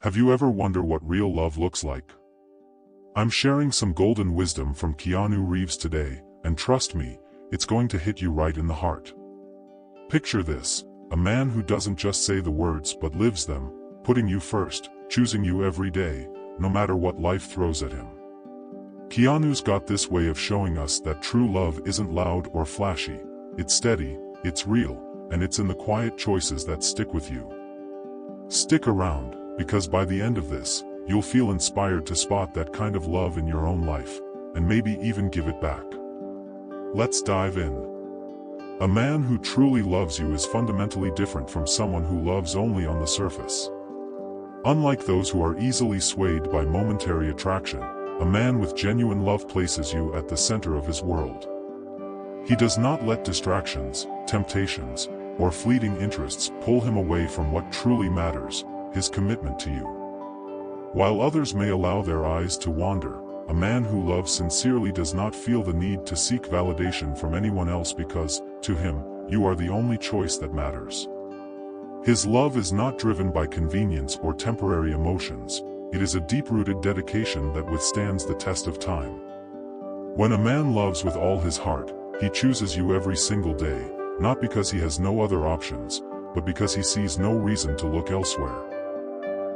Have you ever wondered what real love looks like? I'm sharing some golden wisdom from Keanu Reeves today, and trust me, it's going to hit you right in the heart. Picture this, a man who doesn't just say the words but lives them, putting you first, choosing you every day, no matter what life throws at him. Keanu's got this way of showing us that true love isn't loud or flashy, it's steady, it's real, and it's in the quiet choices that stick with you. Stick around, because by the end of this, you'll feel inspired to spot that kind of love in your own life, and maybe even give it back. Let's dive in. A man who truly loves you is fundamentally different from someone who loves only on the surface. Unlike those who are easily swayed by momentary attraction, a man with genuine love places you at the center of his world. He does not let distractions, temptations, or fleeting interests pull him away from what truly matters, his commitment to you. While others may allow their eyes to wander, a man who loves sincerely does not feel the need to seek validation from anyone else because, to him, you are the only choice that matters. His love is not driven by convenience or temporary emotions, it is a deep-rooted dedication that withstands the test of time. When a man loves with all his heart, he chooses you every single day, not because he has no other options, but because he sees no reason to look elsewhere.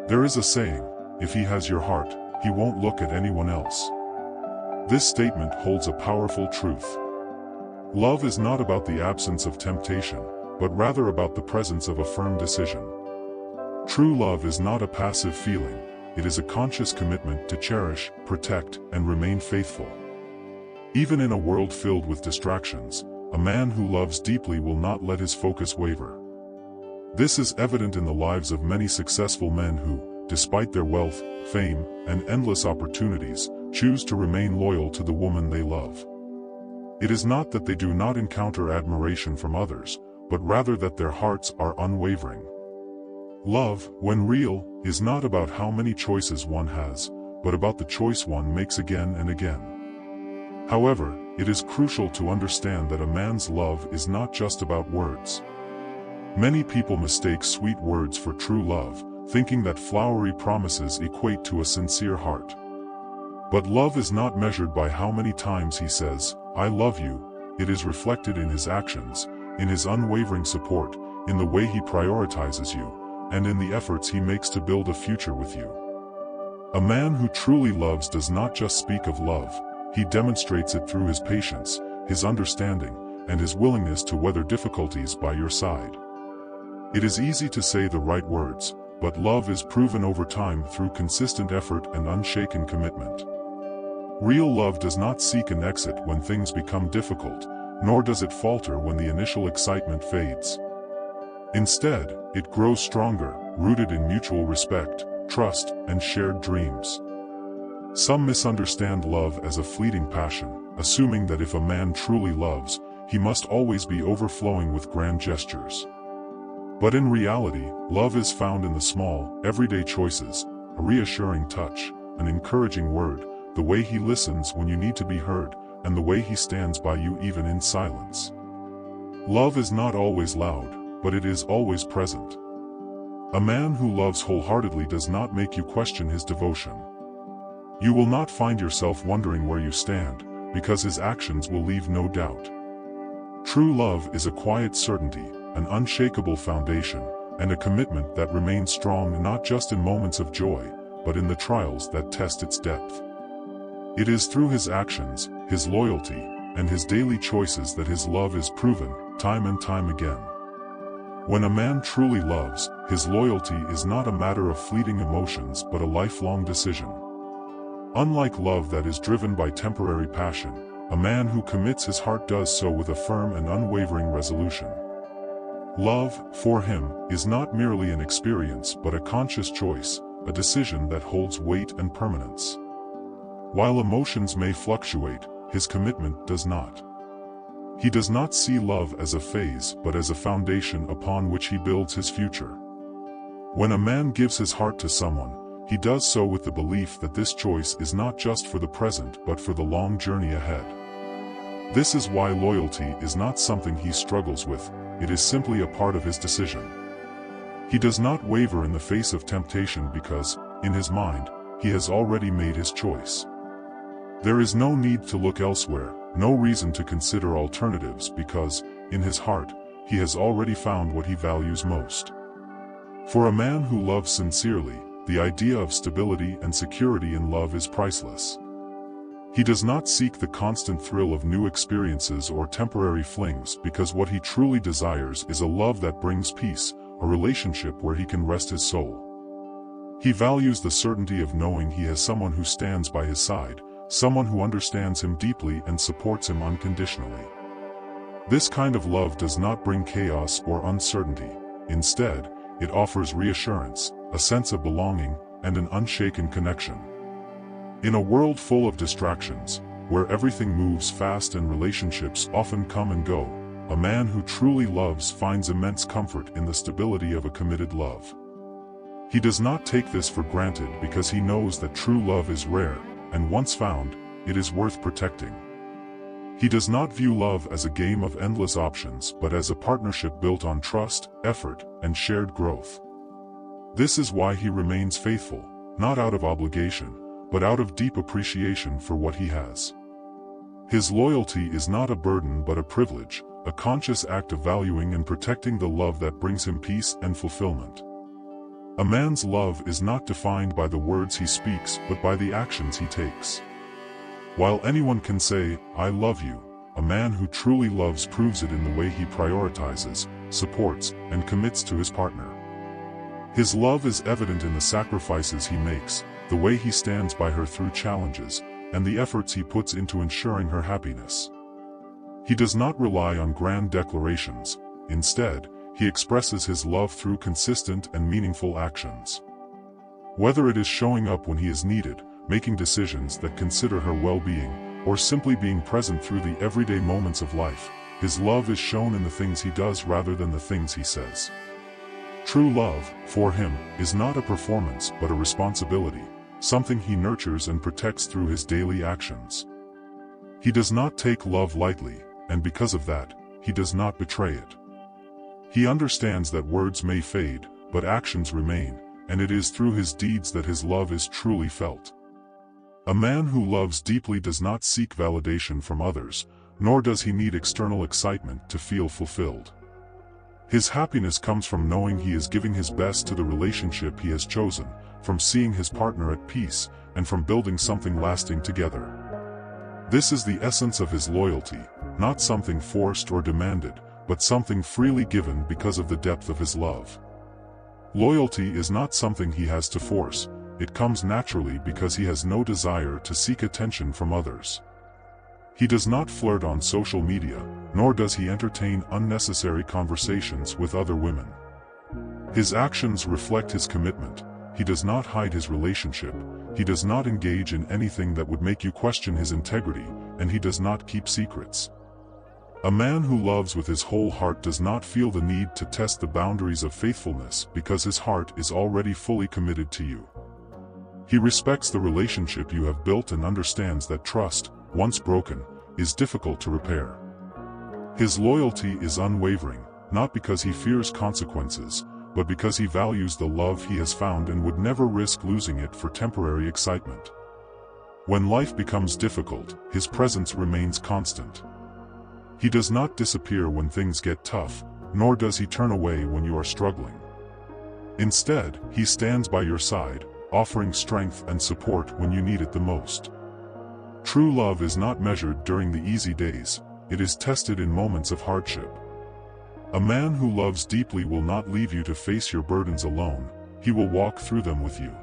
There is a saying, if he has your heart, he won't look at anyone else. This statement holds a powerful truth. Love is not about the absence of temptation, but rather about the presence of a firm decision. True love is not a passive feeling, it is a conscious commitment to cherish, protect, and remain faithful. Even in a world filled with distractions, a man who loves deeply will not let his focus waver. This is evident in the lives of many successful men who, despite their wealth, fame, and endless opportunities, choose to remain loyal to the woman they love. It is not that they do not encounter admiration from others, but rather that their hearts are unwavering. Love, when real, is not about how many choices one has, but about the choice one makes again and again. However, it is crucial to understand that a man's love is not just about words. Many people mistake sweet words for true love, thinking that flowery promises equate to a sincere heart. But love is not measured by how many times he says, "I love you," it is reflected in his actions, in his unwavering support, in the way he prioritizes you, and in the efforts he makes to build a future with you. A man who truly loves does not just speak of love, he demonstrates it through his patience, his understanding, and his willingness to weather difficulties by your side. It is easy to say the right words, but love is proven over time through consistent effort and unshaken commitment. Real love does not seek an exit when things become difficult, nor does it falter when the initial excitement fades. Instead, it grows stronger, rooted in mutual respect, trust, and shared dreams. Some misunderstand love as a fleeting passion, assuming that if a man truly loves, he must always be overflowing with grand gestures. But in reality, love is found in the small, everyday choices, a reassuring touch, an encouraging word, the way he listens when you need to be heard, and the way he stands by you even in silence. Love is not always loud, but it is always present. A man who loves wholeheartedly does not make you question his devotion. You will not find yourself wondering where you stand, because his actions will leave no doubt. True love is a quiet certainty, an unshakable foundation, and a commitment that remains strong not just in moments of joy, but in the trials that test its depth. It is through his actions, his loyalty, and his daily choices that his love is proven, time and time again. When a man truly loves, his loyalty is not a matter of fleeting emotions but a lifelong decision. Unlike love that is driven by temporary passion, a man who commits his heart does so with a firm and unwavering resolution. Love, for him, is not merely an experience but a conscious choice, a decision that holds weight and permanence. While emotions may fluctuate, his commitment does not. He does not see love as a phase but as a foundation upon which he builds his future. When a man gives his heart to someone, he does so with the belief that this choice is not just for the present but for the long journey ahead. This is why loyalty is not something he struggles with, it is simply a part of his decision. He does not waver in the face of temptation because, in his mind, he has already made his choice. There is no need to look elsewhere, no reason to consider alternatives because, in his heart, he has already found what he values most. For a man who loves sincerely, the idea of stability and security in love is priceless. He does not seek the constant thrill of new experiences or temporary flings because what he truly desires is a love that brings peace, a relationship where he can rest his soul. He values the certainty of knowing he has someone who stands by his side, someone who understands him deeply and supports him unconditionally. This kind of love does not bring chaos or uncertainty. Instead, it offers reassurance, a sense of belonging, and an unshaken connection. In a world full of distractions, where everything moves fast and relationships often come and go, a man who truly loves finds immense comfort in the stability of a committed love. He does not take this for granted because he knows that true love is rare, and once found, it is worth protecting. He does not view love as a game of endless options but as a partnership built on trust, effort, and shared growth. This is why he remains faithful, not out of obligation, but out of deep appreciation for what he has. His loyalty is not a burden but a privilege, a conscious act of valuing and protecting the love that brings him peace and fulfillment. A man's love is not defined by the words he speaks but by the actions he takes. While anyone can say, "I love you," a man who truly loves proves it in the way he prioritizes, supports, and commits to his partner. His love is evident in the sacrifices he makes, the way he stands by her through challenges, and the efforts he puts into ensuring her happiness. He does not rely on grand declarations. Instead, he expresses his love through consistent and meaningful actions. Whether it is showing up when he is needed, making decisions that consider her well-being, or simply being present through the everyday moments of life, his love is shown in the things he does rather than the things he says. True love, for him, is not a performance but a responsibility, something he nurtures and protects through his daily actions. He does not take love lightly, and because of that, he does not betray it. He understands that words may fade, but actions remain, and it is through his deeds that his love is truly felt. A man who loves deeply does not seek validation from others, nor does he need external excitement to feel fulfilled. His happiness comes from knowing he is giving his best to the relationship he has chosen, from seeing his partner at peace, and from building something lasting together. This is the essence of his loyalty, not something forced or demanded, but something freely given because of the depth of his love. Loyalty is not something he has to force, it comes naturally because he has no desire to seek attention from others. He does not flirt on social media, nor does he entertain unnecessary conversations with other women. His actions reflect his commitment. He does not hide his relationship, he does not engage in anything that would make you question his integrity, and he does not keep secrets. A man who loves with his whole heart does not feel the need to test the boundaries of faithfulness because his heart is already fully committed to you. He respects the relationship you have built and understands that trust, once broken, is difficult to repair. His loyalty is unwavering, not because he fears consequences, but because he values the love he has found and would never risk losing it for temporary excitement. When life becomes difficult, his presence remains constant. He does not disappear when things get tough, nor does he turn away when you are struggling. Instead, he stands by your side, offering strength and support when you need it the most. True love is not measured during the easy days, it is tested in moments of hardship. A man who loves deeply will not leave you to face your burdens alone, he will walk through them with you.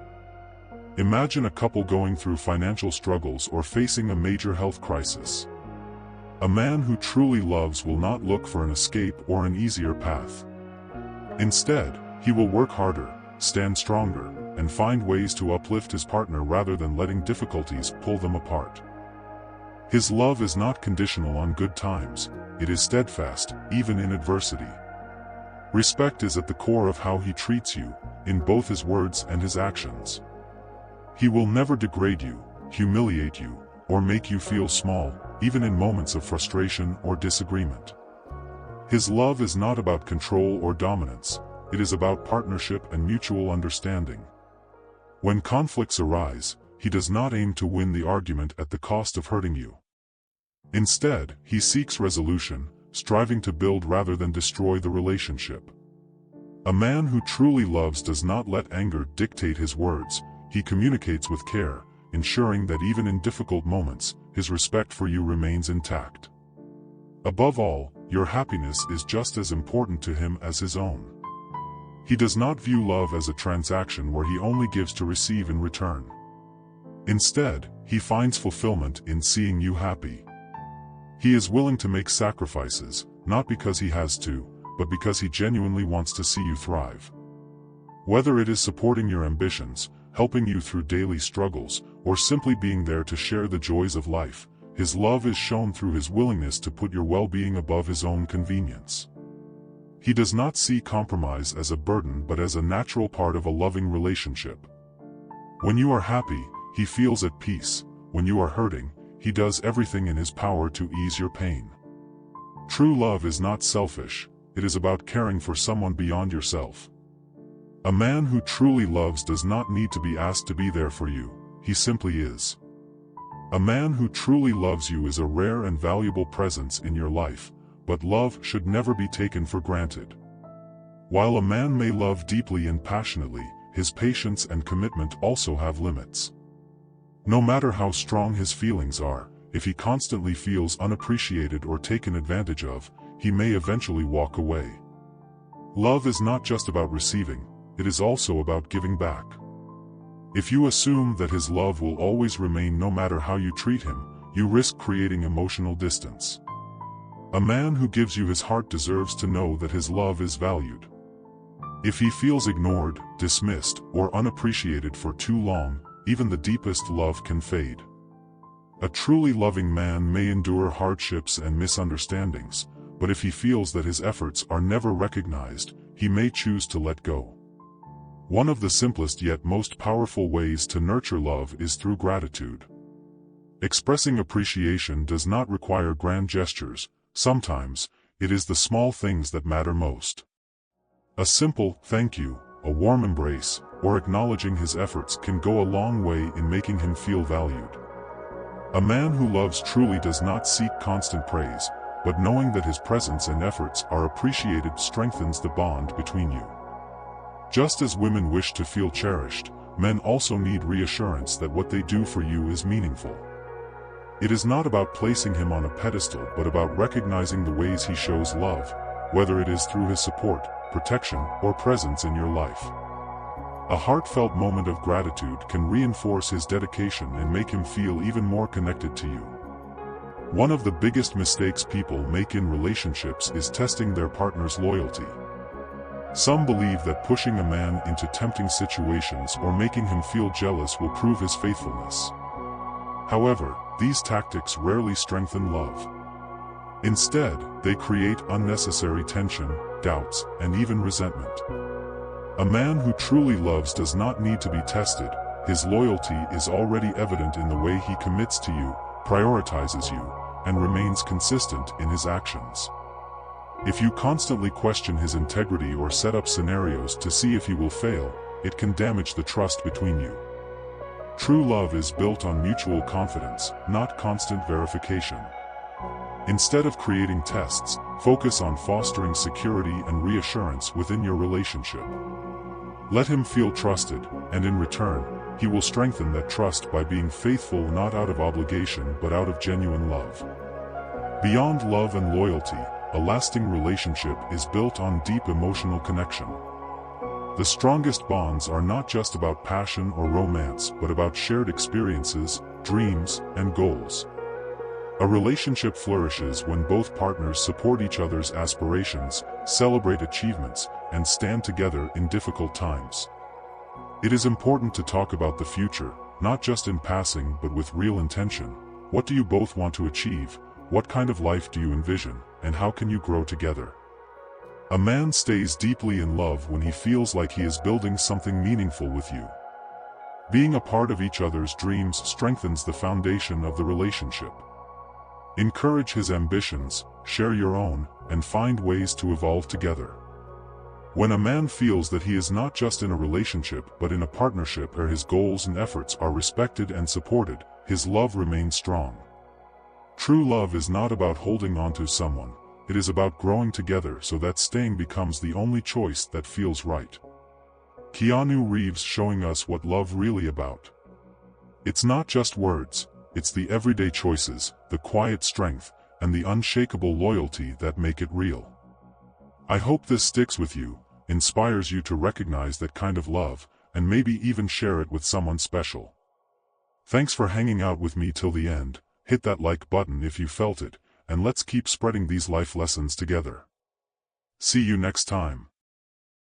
Imagine a couple going through financial struggles or facing a major health crisis. A man who truly loves will not look for an escape or an easier path. Instead, he will work harder, stand stronger, and find ways to uplift his partner rather than letting difficulties pull them apart. His love is not conditional on good times, it is steadfast, even in adversity. Respect is at the core of how he treats you, in both his words and his actions. He will never degrade you, humiliate you, or make you feel small, even in moments of frustration or disagreement. His love is not about control or dominance, it is about partnership and mutual understanding. When conflicts arise, he does not aim to win the argument at the cost of hurting you. Instead, he seeks resolution, striving to build rather than destroy the relationship. A man who truly loves does not let anger dictate his words, he communicates with care, ensuring that even in difficult moments, his respect for you remains intact. Above all, your happiness is just as important to him as his own. He does not view love as a transaction where he only gives to receive in return. Instead, he finds fulfillment in seeing you happy. He is willing to make sacrifices, not because he has to, but because he genuinely wants to see you thrive. Whether it is supporting your ambitions, helping you through daily struggles, or simply being there to share the joys of life, his love is shown through his willingness to put your well-being above his own convenience. He does not see compromise as a burden but as a natural part of a loving relationship. When you are happy, he feels at peace. When you are hurting, he does everything in his power to ease your pain. True love is not selfish, it is about caring for someone beyond yourself. A man who truly loves does not need to be asked to be there for you, he simply is. A man who truly loves you is a rare and valuable presence in your life, but love should never be taken for granted. While a man may love deeply and passionately, his patience and commitment also have limits. No matter how strong his feelings are, if he constantly feels unappreciated or taken advantage of, he may eventually walk away. Love is not just about receiving, it is also about giving back. If you assume that his love will always remain no matter how you treat him, you risk creating emotional distance. A man who gives you his heart deserves to know that his love is valued. If he feels ignored, dismissed, or unappreciated for too long, even the deepest love can fade. A truly loving man may endure hardships and misunderstandings, but if he feels that his efforts are never recognized, he may choose to let go. One of the simplest yet most powerful ways to nurture love is through gratitude. Expressing appreciation does not require grand gestures. Sometimes, it is the small things that matter most. A simple thank you, a warm embrace, or acknowledging his efforts can go a long way in making him feel valued. A man who loves truly does not seek constant praise, but knowing that his presence and efforts are appreciated strengthens the bond between you. Just as women wish to feel cherished, men also need reassurance that what they do for you is meaningful. It is not about placing him on a pedestal but about recognizing the ways he shows love, whether it is through his support, protection, or presence in your life. A heartfelt moment of gratitude can reinforce his dedication and make him feel even more connected to you. One of the biggest mistakes people make in relationships is testing their partner's loyalty. Some believe that pushing a man into tempting situations or making him feel jealous will prove his faithfulness. However, these tactics rarely strengthen love. Instead, they create unnecessary tension, doubts, and even resentment. A man who truly loves does not need to be tested. His loyalty is already evident in the way he commits to you, prioritizes you, and remains consistent in his actions. If you constantly question his integrity or set up scenarios to see if he will fail, it can damage the trust between you. True love is built on mutual confidence, not constant verification. Instead of creating tests, focus on fostering security and reassurance within your relationship. Let him feel trusted, and in return, he will strengthen that trust by being faithful not out of obligation but out of genuine love. Beyond love and loyalty, a lasting relationship is built on deep emotional connection. The strongest bonds are not just about passion or romance but about shared experiences, dreams, and goals. A relationship flourishes when both partners support each other's aspirations, celebrate achievements, and stand together in difficult times. It is important to talk about the future, not just in passing but with real intention. What do you both want to achieve? What kind of life do you envision, and how can you grow together? A man stays deeply in love when he feels like he is building something meaningful with you. Being a part of each other's dreams strengthens the foundation of the relationship. Encourage his ambitions, share your own, and find ways to evolve together. When a man feels that he is not just in a relationship but in a partnership where his goals and efforts are respected and supported, his love remains strong. True love is not about holding on to someone, it is about growing together so that staying becomes the only choice that feels right. Keanu Reeves showing us what love really about. It's not just words, it's the everyday choices, the quiet strength, and the unshakable loyalty that make it real. I hope this sticks with you, inspires you to recognize that kind of love, and maybe even share it with someone special. Thanks for hanging out with me till the end. Hit that like button if you felt it, and let's keep spreading these life lessons together. See you next time.